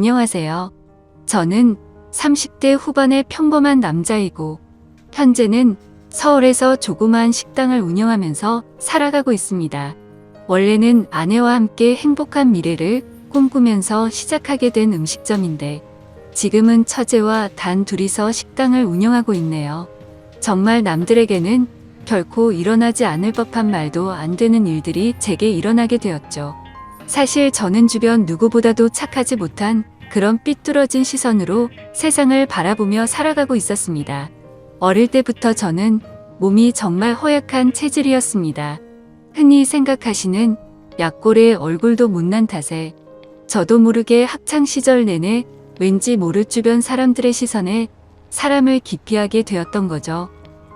안녕하세요. 저는 30대 후반의 평범한 남자이고 현재는 서울에서 조그마한 식당을 운영하면서 살아가고 있습니다. 원래는 아내와 함께 행복한 미래를 꿈꾸면서 시작하게 된 음식점인데 지금은 처제와 단 둘이서 식당을 운영하고 있네요. 정말 남들에게는 결코 일어나지 않을 법한 말도 안 되는 일들이 제게 일어나게 되었죠. 사실 저는 주변 누구보다도 착하지 못한 그런 삐뚤어진 시선으로 세상을 바라보며 살아가고 있었습니다. 어릴 때부터 저는 몸이 정말 허약한 체질이었습니다. 흔히 생각하시는 약골의 얼굴도 못난 탓에 저도 모르게 학창시절 내내 왠지 모를 주변 사람들의 시선에 사람을 기피하게 되었던 거죠.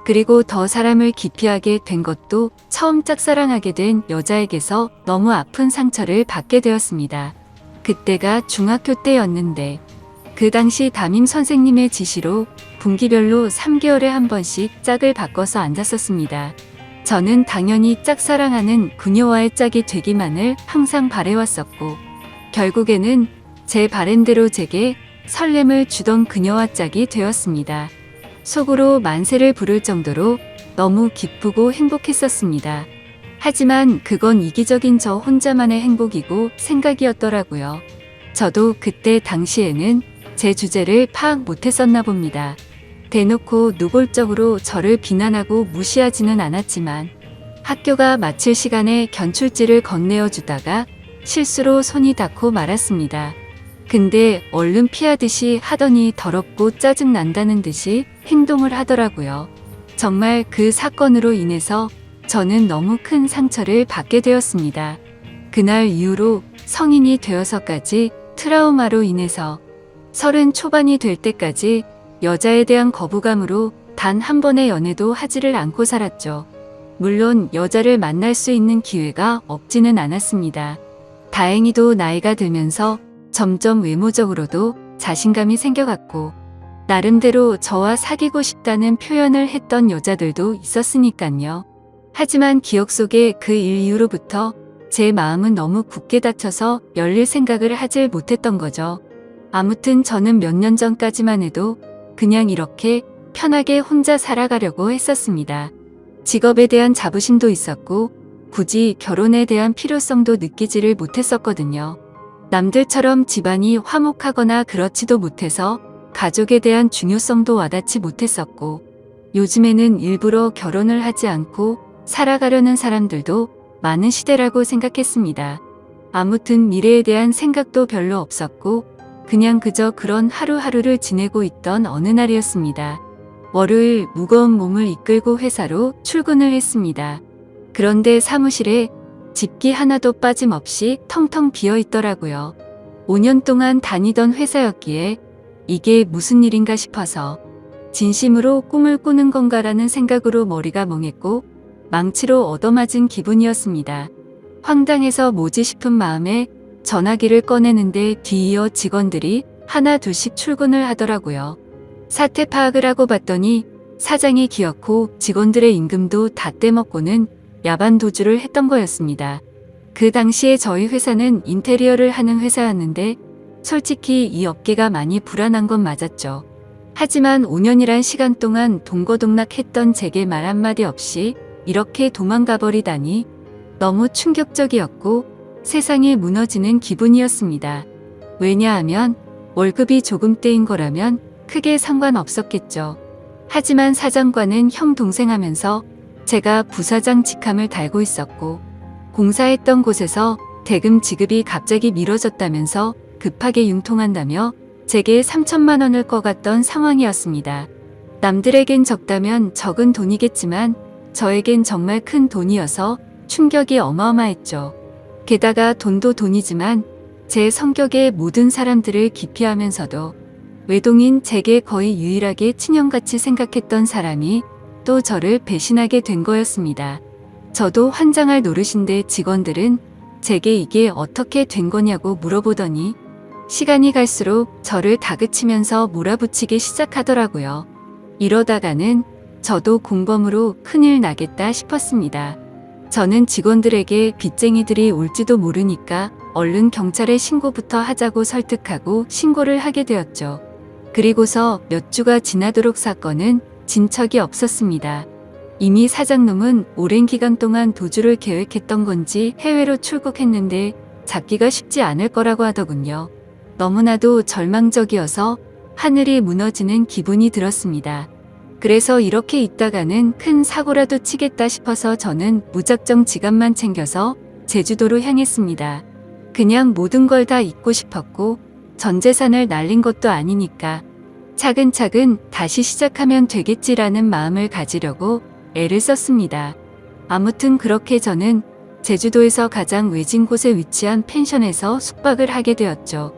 그리고 더 사람을 기피하게 된 것도 처음 짝사랑하게 된 여자에게서 너무 아픈 상처를 받게 되었습니다. 그때가 중학교 때였는데 그 당시 담임 선생님의 지시로 분기별로 3개월에 한 번씩 짝을 바꿔서 앉았었습니다. 저는 당연히 짝사랑하는 그녀와의 짝이 되기만을 항상 바래왔었고 결국에는 제 바램대로 제게 설렘을 주던 그녀와 짝이 되었습니다. 속으로 만세를 부를 정도로 너무 기쁘고 행복했었습니다. 하지만 그건 이기적인 저 혼자만의 행복이고 생각이었더라고요. 저도 그때 당시에는 제 주제를 파악 못했었나 봅니다. 대놓고 노골적으로 저를 비난하고 무시하지는 않았지만 학교가 마칠 시간에 견출지를 건네어 주다가 실수로 손이 닿고 말았습니다. 근데 얼른 피하듯이 하더니 더럽고 짜증난다는 듯이 행동을 하더라고요. 정말 그 사건으로 인해서 저는 너무 큰 상처를 받게 되었습니다. 그날 이후로 성인이 되어서까지 트라우마로 인해서 30 초반이 될 때까지 여자에 대한 거부감으로 단 한 번의 연애도 하지를 않고 살았죠. 물론 여자를 만날 수 있는 기회가 없지는 않았습니다. 다행히도 나이가 들면서 점점 외모적으로도 자신감이 생겨갔고 나름대로 저와 사귀고 싶다는 표현을 했던 여자들도 있었으니깐요. 하지만 기억 속에 그 일 이후로부터 제 마음은 너무 굳게 닫혀서 열릴 생각을 하질 못했던 거죠. 아무튼 저는 몇 년 전까지만 해도 그냥 이렇게 편하게 혼자 살아가려고 했었습니다. 직업에 대한 자부심도 있었고 굳이 결혼에 대한 필요성도 느끼지를 못했었거든요. 남들처럼 집안이 화목하거나 그렇지도 못해서 가족에 대한 중요성도 와닿지 못했었고 요즘에는 일부러 결혼을 하지 않고 살아가려는 사람들도 많은 시대라고 생각했습니다. 아무튼 미래에 대한 생각도 별로 없었고 그냥 그저 그런 하루하루를 지내고 있던 어느 날이었습니다. 월요일 무거운 몸을 이끌고 회사로 출근을 했습니다. 그런데 사무실에 집기 하나도 빠짐없이 텅텅 비어 있더라고요. 5년 동안 다니던 회사였기에 이게 무슨 일인가 싶어서 진심으로 꿈을 꾸는 건가라는 생각으로 머리가 멍했고 망치로 얻어맞은 기분이었습니다. 황당해서 뭐지 싶은 마음에 전화기를 꺼내는데 뒤이어 직원들이 하나 둘씩 출근을 하더라고요. 사태 파악을 하고 봤더니 사장이 기어코 직원들의 임금도 다 떼먹고는 야반 도주를 했던 거였습니다. 그 당시에 저희 회사는 인테리어를 하는 회사였는데 솔직히 이 업계가 많이 불안한 건 맞았죠. 하지만 5년이란 시간 동안 동거동락했던 제게 말 한마디 없이 이렇게 도망가 버리다니 너무 충격적이었고 세상이 무너지는 기분이었습니다. 왜냐하면 월급이 조금 떼인 거라면 크게 상관없었겠죠. 하지만 사장과는 형 동생 하면서 제가 부사장 직함을 달고 있었고 공사했던 곳에서 대금 지급이 갑자기 미뤄졌다면서 급하게 융통한다며 제게 3천만 원을 꺼갔던 상황이었습니다. 남들에겐 적다면 적은 돈이겠지만 저에겐 정말 큰 돈이어서 충격이 어마어마했죠. 게다가 돈도 돈이지만 제 성격에 모든 사람들을 기피하면서도 외동인 제게 거의 유일하게 친형같이 생각했던 사람이 또 저를 배신하게 된 거였습니다. 저도 환장할 노릇인데 직원들은 제게 이게 어떻게 된 거냐고 물어보더니 시간이 갈수록 저를 다그치면서 몰아붙이기 시작하더라고요. 이러다가는 저도 공범으로 큰일 나겠다 싶었습니다. 저는 직원들에게 빚쟁이들이 올지도 모르니까 얼른 경찰에 신고부터 하자고 설득하고 신고를 하게 되었죠. 그리고서 몇 주가 지나도록 사건은 진척이 없었습니다. 이미 사장놈은 오랜 기간 동안 도주를 계획했던 건지 해외로 출국했는데 잡기가 쉽지 않을 거라고 하더군요. 너무나도 절망적이어서 하늘이 무너지는 기분이 들었습니다. 그래서 이렇게 있다가는 큰 사고라도 치겠다 싶어서 저는 무작정 지갑만 챙겨서 제주도로 향했습니다. 그냥 모든 걸 다 잊고 싶었고 전 재산을 날린 것도 아니니까 차근차근 다시 시작하면 되겠지라는 마음을 가지려고 애를 썼습니다. 아무튼 그렇게 저는 제주도에서 가장 외진 곳에 위치한 펜션에서 숙박을 하게 되었죠.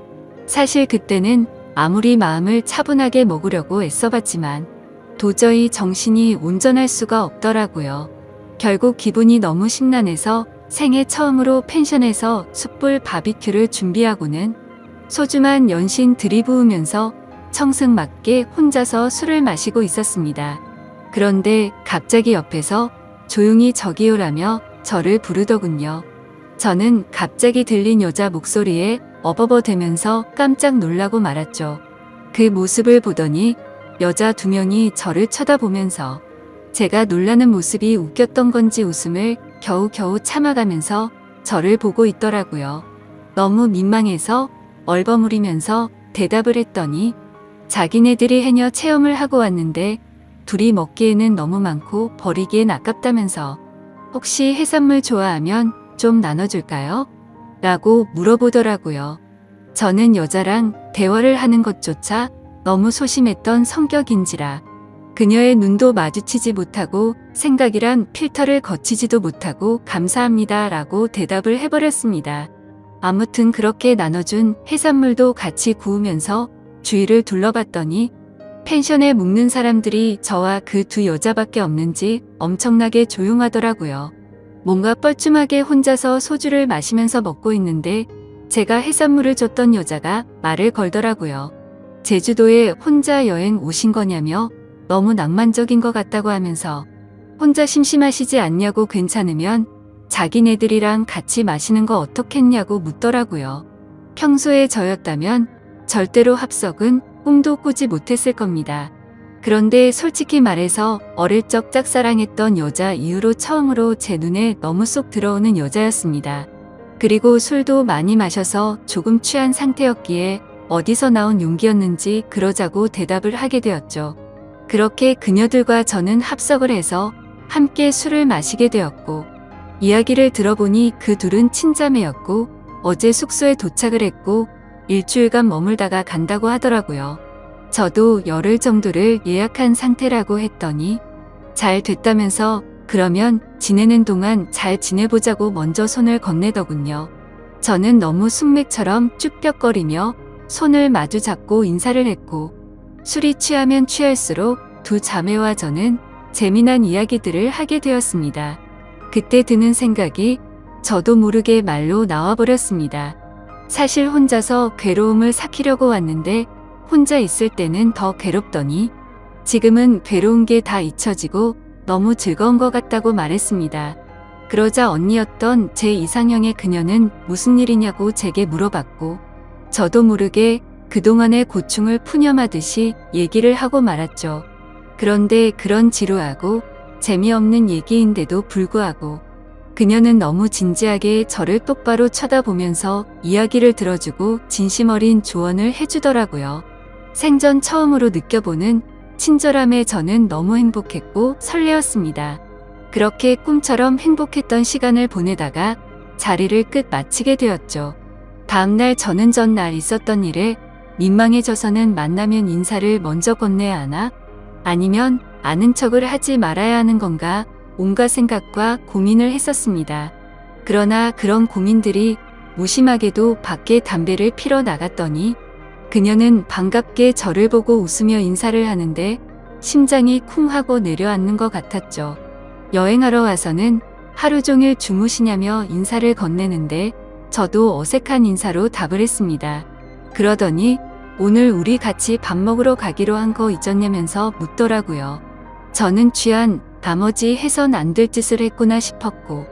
사실 그때는 아무리 마음을 차분하게 먹으려고 애써봤지만 도저히 정신이 온전할 수가 없더라고요. 결국 기분이 너무 심란해서 생애 처음으로 펜션에서 숯불 바비큐를 준비하고는 소주만 연신 들이부으면서 청승맞게 혼자서 술을 마시고 있었습니다. 그런데 갑자기 옆에서 조용히 저기요라며 저를 부르더군요. 저는 갑자기 들린 여자 목소리에 어버버대면서 깜짝 놀라고 말았죠. 그 모습을 보더니 여자 2명이 저를 쳐다보면서 제가 놀라는 모습이 웃겼던 건지 웃음을 겨우겨우 참아가면서 저를 보고 있더라고요. 너무 민망해서 얼버무리면서 대답을 했더니 자기네들이 해녀 체험을 하고 왔는데 둘이 먹기에는 너무 많고 버리기엔 아깝다면서 혹시 해산물 좋아하면 좀 나눠줄까요? 라고 물어보더라고요. 저는 여자랑 대화를 하는 것조차 너무 소심했던 성격인지라 그녀의 눈도 마주치지 못하고 생각이란 필터를 거치지도 못하고 감사합니다 라고 대답을 해버렸습니다. 아무튼 그렇게 나눠준 해산물도 같이 구우면서 주위를 둘러봤더니 펜션에 묵는 사람들이 저와 그 2 여자밖에 없는지 엄청나게 조용하더라고요. 뭔가 뻘쭘하게 혼자서 소주를 마시면서 먹고 있는데 제가 해산물을 줬던 여자가 말을 걸더라고요. 제주도에 혼자 여행 오신 거냐며 너무 낭만적인 것 같다고 하면서 혼자 심심하시지 않냐고 괜찮으면 자기네들이랑 같이 마시는 거 어떻겠냐고 묻더라고요. 평소에 저였다면 절대로 합석은 꿈도 꾸지 못했을 겁니다. 그런데 솔직히 말해서 어릴 적 짝사랑했던 여자 이후로 처음으로 제 눈에 너무 쏙 들어오는 여자였습니다. 그리고 술도 많이 마셔서 조금 취한 상태였기에 어디서 나온 용기였는지 그러자고 대답을 하게 되었죠. 그렇게 그녀들과 저는 합석을 해서 함께 술을 마시게 되었고 이야기를 들어보니 그 둘은 친자매였고 어제 숙소에 도착을 했고 일주일간 머물다가 간다고 하더라고요. 저도 열흘 정도를 예약한 상태라고 했더니 잘 됐다면서 그러면 지내는 동안 잘 지내보자고 먼저 손을 건네더군요. 저는 너무 숙맥처럼 쭈뼛거리며 손을 마주 잡고 인사를 했고 술이 취하면 취할수록 2 자매와 저는 재미난 이야기들을 하게 되었습니다. 그때 드는 생각이 저도 모르게 말로 나와버렸습니다. 사실 혼자서 괴로움을 삭히려고 왔는데 혼자 있을 때는 더 괴롭더니 지금은 괴로운 게 다 잊혀지고 너무 즐거운 것 같다고 말했습니다. 그러자 언니였던 제 이상형의 그녀는 무슨 일이냐고 제게 물어봤고 저도 모르게 그동안의 고충을 푸념하듯이 얘기를 하고 말았죠. 그런데 그런 지루하고 재미없는 얘기인데도 불구하고 그녀는 너무 진지하게 저를 똑바로 쳐다보면서 이야기를 들어주고 진심 어린 조언을 해주더라고요. 생전 처음으로 느껴보는 친절함에 저는 너무 행복했고 설레었습니다. 그렇게 꿈처럼 행복했던 시간을 보내다가 자리를 끝 마치게 되었죠. 다음날 저는 전날 있었던 일에 민망해져서는 만나면 인사를 먼저 건네야 하나? 아니면 아는 척을 하지 말아야 하는 건가? 온갖 생각과 고민을 했었습니다. 그러나 그런 고민들이 무심하게도 밖에 담배를 피러 나갔더니 그녀는 반갑게 저를 보고 웃으며 인사를 하는데 심장이 쿵 하고 내려앉는 것 같았죠. 여행하러 와서는 하루 종일 주무시냐며 인사를 건네는데 저도 어색한 인사로 답을 했습니다. 그러더니 오늘 우리 같이 밥 먹으러 가기로 한 거 잊었냐면서 묻더라고요. 저는 취한 나머지 해선 안 될 짓을 했구나 싶었고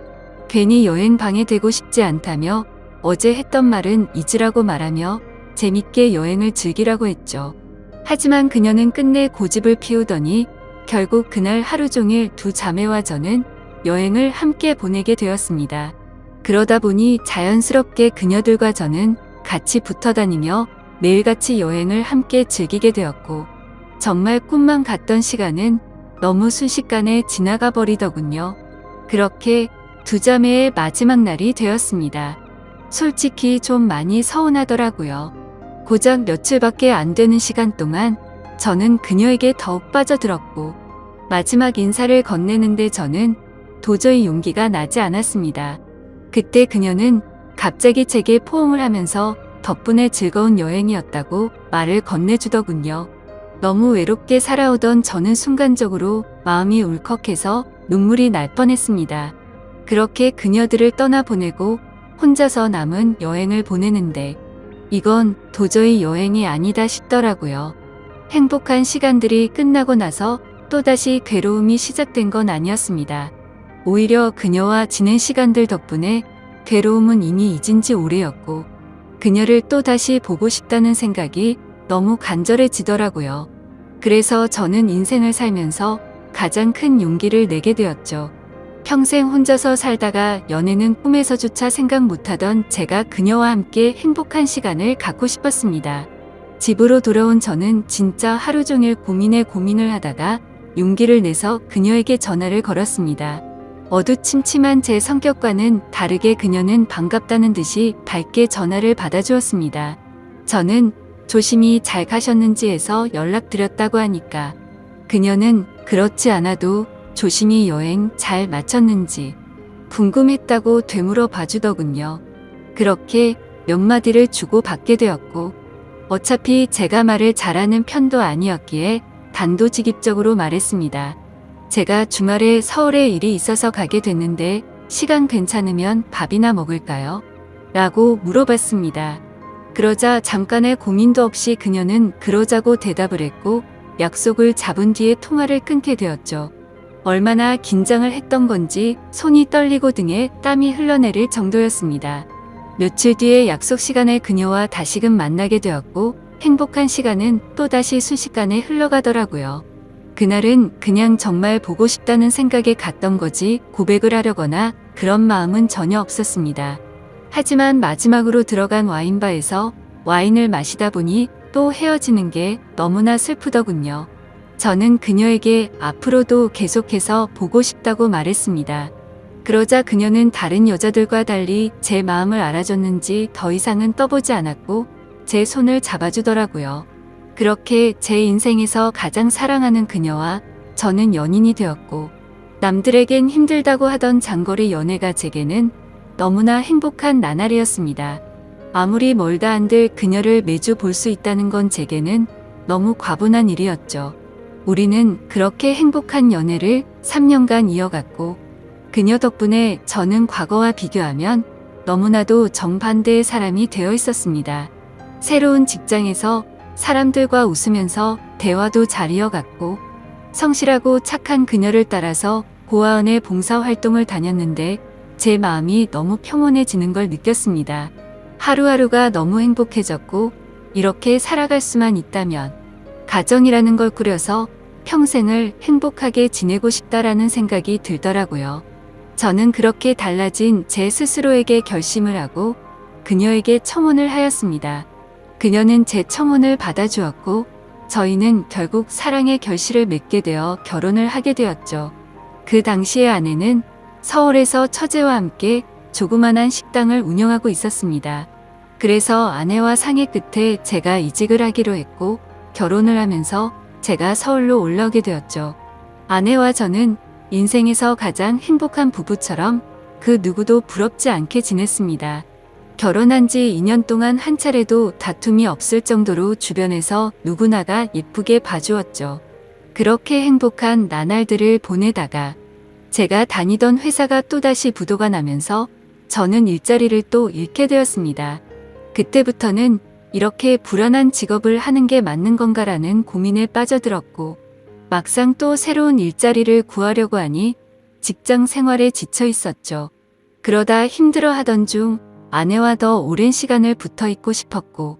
괜히 여행 방해되고 싶지 않다며 어제 했던 말은 잊으라고 말하며 재밌게 여행을 즐기라고 했죠. 하지만 그녀는 끝내 고집을 피우더니 결국 그날 하루 종일 두 자매와 저는 여행을 함께 보내게 되었습니다. 그러다 보니 자연스럽게 그녀들과 저는 같이 붙어 다니며 매일같이 여행을 함께 즐기게 되었고, 정말 꿈만 같던 시간은 너무 순식간에 지나가 버리더군요. 그렇게 두 자매의 마지막 날이 되었습니다. 솔직히 좀 많이 서운하더라고요. 고작 며칠밖에 안 되는 시간 동안 저는 그녀에게 더욱 빠져들었고, 마지막 인사를 건네는데 저는 도저히 용기가 나지 않았습니다. 그때 그녀는 갑자기 제게 포옹을 하면서 덕분에 즐거운 여행이었다고 말을 건네주더군요. 너무 외롭게 살아오던 저는 순간적으로 마음이 울컥해서 눈물이 날 뻔했습니다. 그렇게 그녀들을 떠나보내고 혼자서 남은 여행을 보내는데 이건 도저히 여행이 아니다 싶더라고요. 행복한 시간들이 끝나고 나서 또다시 괴로움이 시작된 건 아니었습니다. 오히려 그녀와 지낸 시간들 덕분에 괴로움은 이미 잊은 지 오래였고, 그녀를 또다시 보고 싶다는 생각이 너무 간절해지더라고요. 그래서 저는 인생을 살면서 가장 큰 용기를 내게 되었죠. 평생 혼자서 살다가 연애는 꿈에서조차 생각 못하던 제가 그녀와 함께 행복한 시간을 갖고 싶었습니다. 집으로 돌아온 저는 진짜 하루 종일 고민을 하다가 용기를 내서 그녀에게 전화를 걸었습니다. 어두침침한 제 성격과는 다르게 그녀는 반갑다는 듯이 밝게 전화를 받아주었습니다. 저는 조심히 잘 가셨는지 해서 연락드렸다고 하니까 그녀는 그렇지 않아도 조심히 여행 잘 마쳤는지 궁금했다고 되물어 봐주더군요. 그렇게 몇 마디를 주고받게 되었고, 어차피 제가 말을 잘하는 편도 아니었기에 단도직입적으로 말했습니다. 제가 주말에 서울에 일이 있어서 가게 됐는데 시간 괜찮으면 밥이나 먹을까요? 라고 물어봤습니다. 그러자 잠깐의 고민도 없이 그녀는 그러자고 대답을 했고 약속을 잡은 뒤에 통화를 끊게 되었죠. 얼마나 긴장을 했던 건지 손이 떨리고 등에 땀이 흘러내릴 정도였습니다. 며칠 뒤에 약속 시간에 그녀와 다시금 만나게 되었고 행복한 시간은 또다시 순식간에 흘러가더라고요. 그날은 그냥 정말 보고 싶다는 생각에 갔던 거지 고백을 하려거나 그런 마음은 전혀 없었습니다. 하지만 마지막으로 들어간 와인바에서 와인을 마시다 보니 또 헤어지는 게 너무나 슬프더군요. 저는 그녀에게 앞으로도 계속해서 보고 싶다고 말했습니다. 그러자 그녀는 다른 여자들과 달리 제 마음을 알아줬는지 더 이상은 떠보지 않았고 제 손을 잡아주더라고요. 그렇게 제 인생에서 가장 사랑하는 그녀와 저는 연인이 되었고, 남들에겐 힘들다고 하던 장거리 연애가 제게는 너무나 행복한 나날이었습니다. 아무리 멀다 한들 그녀를 매주 볼 수 있다는 건 제게는 너무 과분한 일이었죠. 우리는 그렇게 행복한 연애를 3년간 이어갔고, 그녀 덕분에 저는 과거와 비교하면 너무나도 정반대의 사람이 되어 있었습니다. 새로운 직장에서 사람들과 웃으면서 대화도 잘 이어갔고, 성실하고 착한 그녀를 따라서 고아원의 봉사활동을 다녔는데 제 마음이 너무 평온해지는 걸 느꼈습니다. 하루하루가 너무 행복해졌고, 이렇게 살아갈 수만 있다면 가정이라는 걸 꾸려서 평생을 행복하게 지내고 싶다라는 생각이 들더라고요. 저는 그렇게 달라진 제 스스로에게 결심을 하고 그녀에게 청혼을 하였습니다. 그녀는 제 청혼을 받아주었고 저희는 결국 사랑의 결실을 맺게 되어 결혼을 하게 되었죠. 그 당시의 아내는 서울에서 처제와 함께 조그만한 식당을 운영하고 있었습니다. 그래서 아내와 상의 끝에 제가 이직을 하기로 했고 결혼을 하면서 제가 서울로 올라오게 되었죠. 아내와 저는 인생에서 가장 행복한 부부처럼 그 누구도 부럽지 않게 지냈습니다. 결혼한 지 2년 동안 한 차례도 다툼이 없을 정도로 주변에서 누구나가 예쁘게 봐주었죠. 그렇게 행복한 나날들을 보내다가 제가 다니던 회사가 또다시 부도가 나면서 저는 일자리를 또 잃게 되었습니다. 그때부터는 이렇게 불안한 직업을 하는 게 맞는 건가라는 고민에 빠져들었고 막상 또 새로운 일자리를 구하려고 하니 직장 생활에 지쳐 있었죠. 그러다 힘들어 하던 중 아내와 더 오랜 시간을 붙어 있고 싶었고,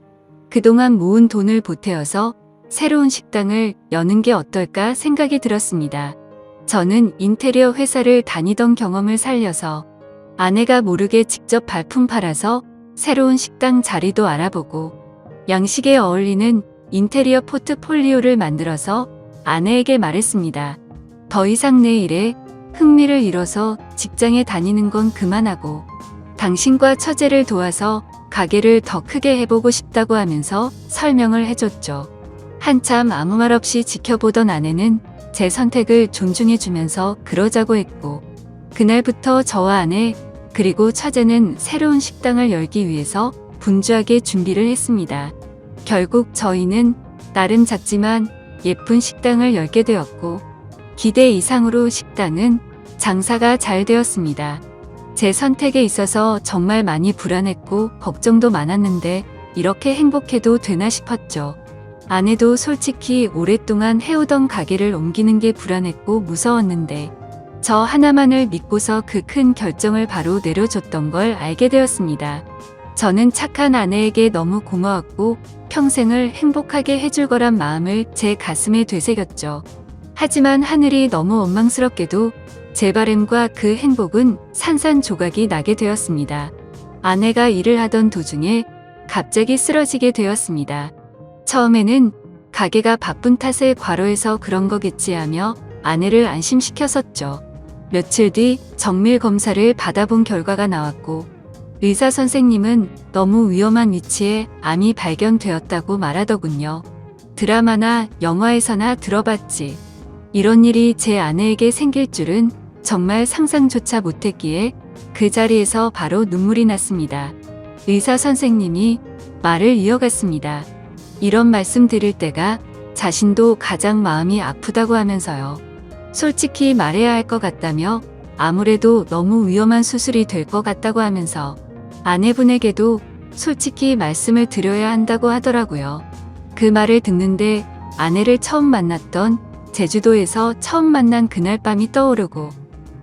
그동안 모은 돈을 보태어서 새로운 식당을 여는 게 어떨까 생각이 들었습니다. 저는 인테리어 회사를 다니던 경험을 살려서 아내가 모르게 직접 발품 팔아서 새로운 식당 자리도 알아보고 양식에 어울리는 인테리어 포트폴리오를 만들어서 아내에게 말했습니다. 더 이상 내 일에 흥미를 잃어서 직장에 다니는 건 그만하고 당신과 처제를 도와서 가게를 더 크게 해보고 싶다고 하면서 설명을 해줬죠. 한참 아무 말 없이 지켜보던 아내는 제 선택을 존중해주면서 그러자고 했고, 그날부터 저와 아내 그리고 처제는 새로운 식당을 열기 위해서 분주하게 준비를 했습니다. 결국 저희는 나름 작지만 예쁜 식당을 열게 되었고, 기대 이상으로 식당은 장사가 잘 되었습니다. 제 선택에 있어서 정말 많이 불안했고 걱정도 많았는데 이렇게 행복해도 되나 싶었죠. 아내도 솔직히 오랫동안 해오던 가게를 옮기는 게 불안했고 무서웠는데 저 하나만을 믿고서 그 큰 결정을 바로 내려줬던 걸 알게 되었습니다. 저는 착한 아내에게 너무 고마웠고 평생을 행복하게 해줄 거란 마음을 제 가슴에 되새겼죠. 하지만 하늘이 너무 원망스럽게도 제 바램과 그 행복은 산산조각이 나게 되었습니다. 아내가 일을 하던 도중에 갑자기 쓰러지게 되었습니다. 처음에는 가게가 바쁜 탓에 과로해서 그런 거겠지 하며 아내를 안심시켰었죠. 며칠 뒤 정밀 검사를 받아본 결과가 나왔고 의사 선생님은 너무 위험한 위치에 암이 발견되었다고 말하더군요. 드라마나 영화에서나 들어봤지. 이런 일이 제 아내에게 생길 줄은 정말 상상조차 못했기에 그 자리에서 바로 눈물이 났습니다. 의사 선생님이 말을 이어갔습니다. 이런 말씀 드릴 때가 자신도 가장 마음이 아프다고 하면서요. 솔직히 말해야 할 것 같다며 아무래도 너무 위험한 수술이 될 것 같다고 하면서 아내분에게도 솔직히 말씀을 드려야 한다고 하더라고요. 그 말을 듣는데 아내를 처음 만났던 제주도에서 처음 만난 그날 밤이 떠오르고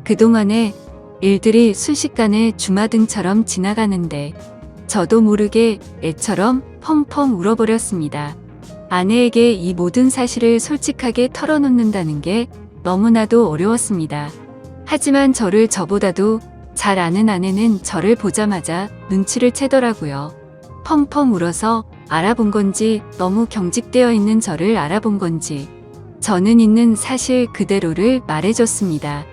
그동안의 일들이 순식간에 주마등처럼 지나가는데 저도 모르게 애처럼 펑펑 울어버렸습니다. 아내에게 이 모든 사실을 솔직하게 털어놓는다는 게 너무나도 어려웠습니다. 하지만 저를 저보다도 잘 아는 아내는 저를 보자마자 눈치를 채더라고요. 펑펑 울어서 알아본 건지 너무 경직되어 있는 저를 알아본 건지 저는 있는 사실 그대로를 말해줬습니다.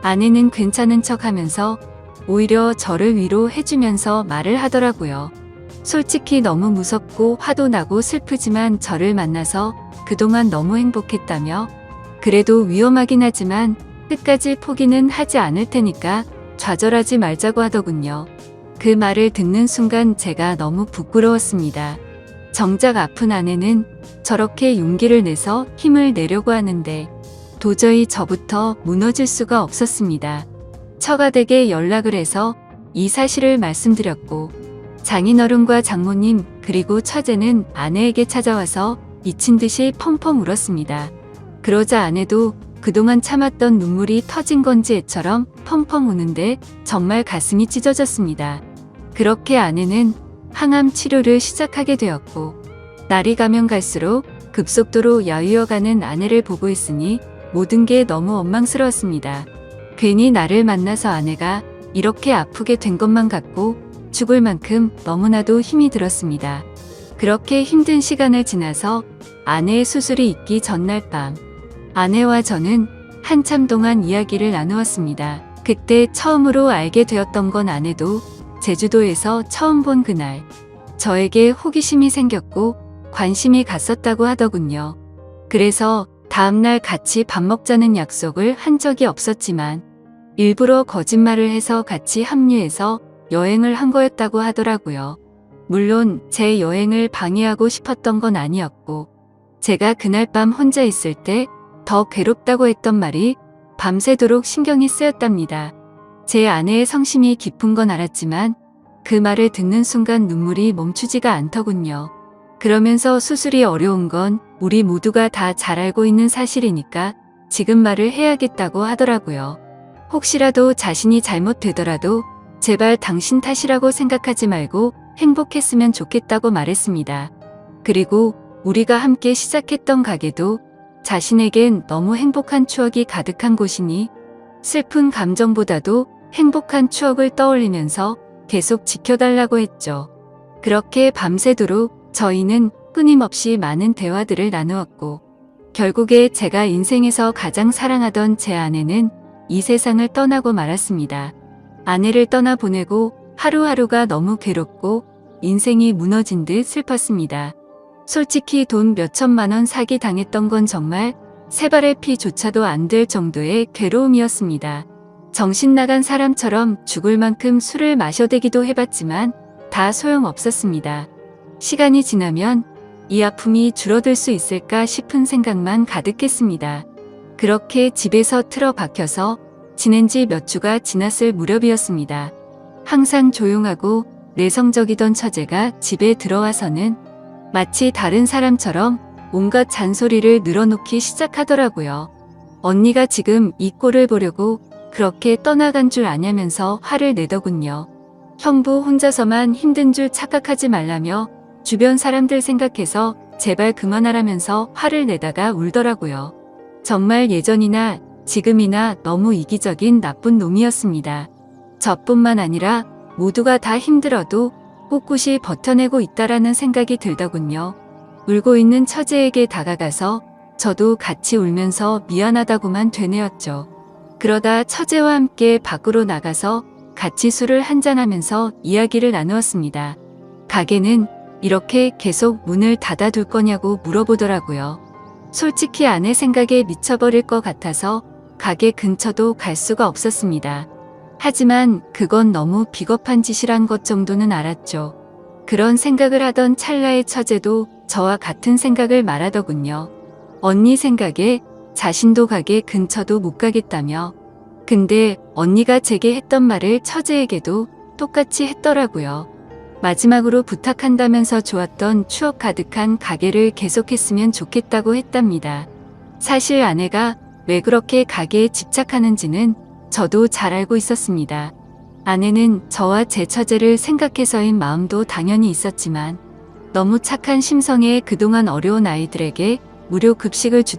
아내는 괜찮은 척 하면서 오히려 저를 위로해주면서 말을 하더라고요. 솔직히 너무 무섭고 화도 나고 슬프지만 저를 만나서 그동안 너무 행복했다며 그래도 위험하긴 하지만 끝까지 포기는 하지 않을 테니까 좌절하지 말자고 하더군요. 그 말을 듣는 순간 제가 너무 부끄러웠습니다. 정작 아픈 아내는 저렇게 용기를 내서 힘을 내려고 하는데 도저히 저부터 무너질 수가 없었습니다. 처가댁에 연락을 해서 이 사실을 말씀드렸고 장인어른과 장모님 그리고 처제는 아내에게 찾아와서 미친 듯이 펑펑 울었습니다. 그러자 아내도 그동안 참았던 눈물이 터진 건지 애처럼 펑펑 우는데 정말 가슴이 찢어졌습니다. 그렇게 아내는 항암 치료를 시작하게 되었고 날이 가면 갈수록 급속도로 야위어가는 아내를 보고 있으니 모든 게 너무 원망스러웠습니다. 괜히 나를 만나서 아내가 이렇게 아프게 된 것만 같고 죽을 만큼 너무나도 힘이 들었습니다. 그렇게 힘든 시간을 지나서 아내의 수술이 있기 전날 밤 아내와 저는 한참 동안 이야기를 나누었습니다. 그때 처음으로 알게 되었던 건 아내도 제주도에서 처음 본 그날 저에게 호기심이 생겼고 관심이 갔었다고 하더군요. 그래서 다음날 같이 밥 먹자는 약속을 한 적이 없었지만 일부러 거짓말을 해서 같이 합류해서 여행을 한 거였다고 하더라고요. 물론 제 여행을 방해하고 싶었던 건 아니었고 제가 그날 밤 혼자 있을 때 더 괴롭다고 했던 말이 밤새도록 신경이 쓰였답니다. 제 아내의 성심이 깊은 건 알았지만 그 말을 듣는 순간 눈물이 멈추지가 않더군요. 그러면서 수술이 어려운 건 우리 모두가 다 잘 알고 있는 사실이니까 지금 말을 해야겠다고 하더라고요. 혹시라도 자신이 잘못되더라도 제발 당신 탓이라고 생각하지 말고 행복했으면 좋겠다고 말했습니다. 그리고 우리가 함께 시작했던 가게도 자신에겐 너무 행복한 추억이 가득한 곳이니 슬픈 감정보다도 행복한 추억을 떠올리면서 계속 지켜달라고 했죠. 그렇게 밤새도록 저희는 끊임없이 많은 대화들을 나누었고, 결국에 제가 인생에서 가장 사랑하던 제 아내는 이 세상을 떠나고 말았습니다. 아내를 떠나보내고 하루하루가 너무 괴롭고 인생이 무너진 듯 슬펐습니다. 솔직히 돈 몇천만 원 사기 당했던 건 정말 세 발의 피조차도 안 될 정도의 괴로움이었습니다. 정신 나간 사람처럼 죽을 만큼 술을 마셔대기도 해봤지만 다 소용없었습니다. 시간이 지나면 이 아픔이 줄어들 수 있을까 싶은 생각만 가득했습니다. 그렇게 집에서 틀어박혀서 지낸 지 몇 주가 지났을 무렵이었습니다. 항상 조용하고 내성적이던 처제가 집에 들어와서는 마치 다른 사람처럼 온갖 잔소리를 늘어놓기 시작하더라고요. 언니가 지금 이 꼴을 보려고 그렇게 떠나간 줄 아냐면서 화를 내더군요. 형부 혼자서만 힘든 줄 착각하지 말라며 주변 사람들 생각해서 제발 그만하라면서 화를 내다가 울더라고요. 정말 예전이나 지금이나 너무 이기적인 나쁜 놈이었습니다. 저뿐만 아니라 모두가 다 힘들어도 꿋꿋이 버텨내고 있다라는 생각이 들더군요. 울고 있는 처제에게 다가가서 저도 같이 울면서 미안하다고만 되뇌었죠. 그러다 처제와 함께 밖으로 나가서 같이 술을 한잔하면서 이야기를 나누었습니다. 가게는 이렇게 계속 문을 닫아둘 거냐고 물어보더라고요. 솔직히 아내 생각에 미쳐버릴 것 같아서 가게 근처도 갈 수가 없었습니다. 하지만 그건 너무 비겁한 짓이란 것 정도는 알았죠. 그런 생각을 하던 찰나의 처제도 저와 같은 생각을 말하더군요. 언니 생각에 자신도 가게 근처도 못 가겠다며. 근데 언니가 제게 했던 말을 처제에게도 똑같이 했더라고요. 마지막으로 부탁한다면서 좋았던 추억 가득한 가게를 계속했으면 좋겠다고 했답니다. 사실 아내가 왜 그렇게 가게에 집착하는지는 저도 잘 알고 있었습니다. 아내는 저와 제 처제를 생각해서인 마음도 당연히 있었지만 너무 착한 심성에 그동안 어려운 아이들에게 무료 급식을 주던